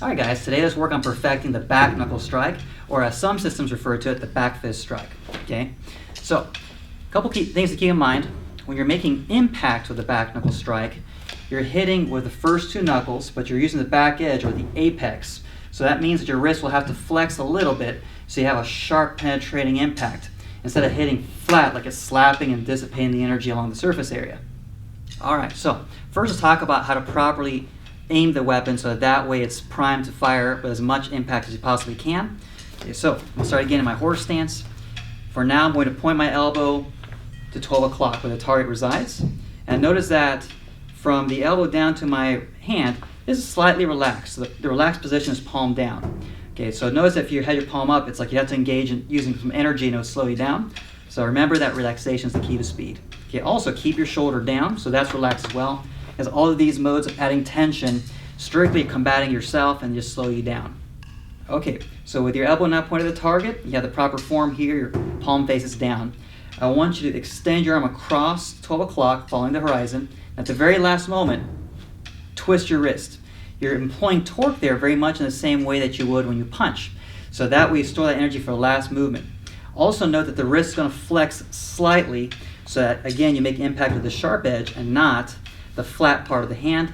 Alright guys, today let's work on perfecting the back knuckle strike, or as some systems refer to it, the back fist strike. Okay? So, a couple key things to keep in mind. When you're making impact with the back knuckle strike, you're hitting with the first two knuckles, but you're using the back edge or the apex. So that means that your wrist will have to flex a little bit so you have a sharp penetrating impact instead of hitting flat like it's slapping and dissipating the energy along the surface area. Alright, so first let's talk about how to properly aim the weapon so that way it's primed to fire with as much impact as you possibly can. Okay, so I'll start again in my horse stance. For now I'm going to point my elbow to 12 o'clock where the target resides. And notice that from the elbow down to my hand, this is slightly relaxed. So the relaxed position is palm down. Okay, so notice if you had your palm up, it's like you have to engage in using some energy and it'll slow you down. So remember that relaxation is the key to speed. Okay, also keep your shoulder down, so that's relaxed as well, as all of these modes of adding tension, strictly combating yourself and just slow you down. Okay, so with your elbow now pointed at the target, you have the proper form here, your palm faces down. I want you to extend your arm across 12 o'clock, following the horizon. At the very last moment, twist your wrist. You're employing torque there very much in the same way that you would when you punch. So that way you store that energy for the last movement. Also note that the wrist is going to flex slightly so that, again, you make impact with the sharp edge and not the flat part of the hand.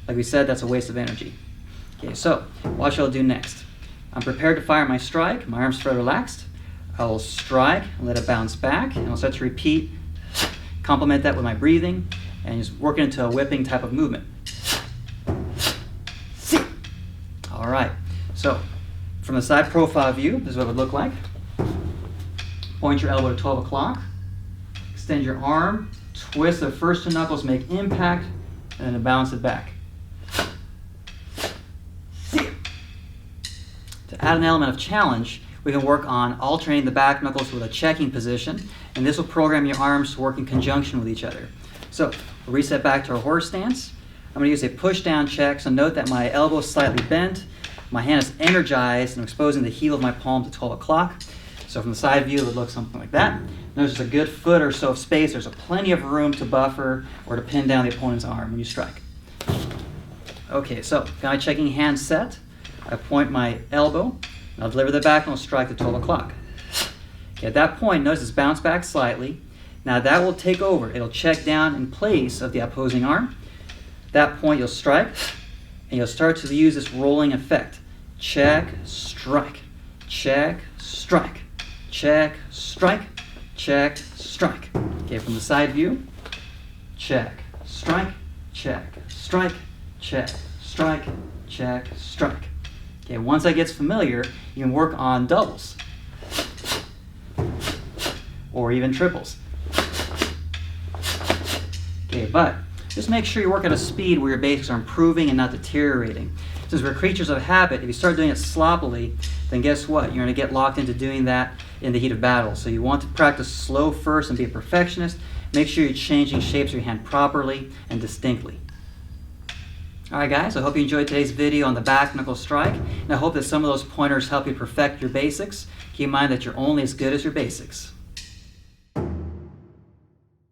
Like we said, that's a waste of energy. Okay, so watch what I'll do next. I'm prepared to fire my strike. My arm's fairly relaxed. I will strike and let it bounce back, and I'll start to repeat, complement that with my breathing, and just work it into a whipping type of movement. All right, so from the side profile view, this is what it would look like. Point your elbow to 12 o'clock, extend your arm, twist the first two knuckles, make impact, and then bounce it back. To add an element of challenge, we can work on alternating the back knuckles with a checking position, and this will program your arms to work in conjunction with each other. So we'll reset back to our horse stance. I'm going to use a push-down check, so note that my elbow is slightly bent, my hand is energized, and I'm exposing the heel of my palm to 12 o'clock. So from the side view, it would look something like that. Notice there's a good foot or so of space. There's plenty of room to buffer or to pin down the opponent's arm when you strike. Okay, so got my checking hand set. I point my elbow, and I'll deliver the back knuckle strike to 12 o'clock. Okay, at that point, notice it's bounced back slightly. Now that will take over. It'll check down in place of the opposing arm. At that point, you'll strike, and you'll start to use this rolling effect. Check, strike, check, strike, check, strike, check, strike. Okay, from the side view, check, strike, check, strike, check, strike, check, strike. Okay, once that gets familiar, you can work on doubles or even triples. Okay, but just make sure you work at a speed where your basics are improving and not deteriorating. Since we're creatures of habit, if you start doing it sloppily, then guess what? You're going to get locked into doing that in the heat of battle. So you want to practice slow first and be a perfectionist. Make sure you're changing shapes of your hand properly and distinctly. Alright guys, I hope you enjoyed today's video on the back knuckle strike, and I hope that some of those pointers help you perfect your basics. Keep in mind that you're only as good as your basics.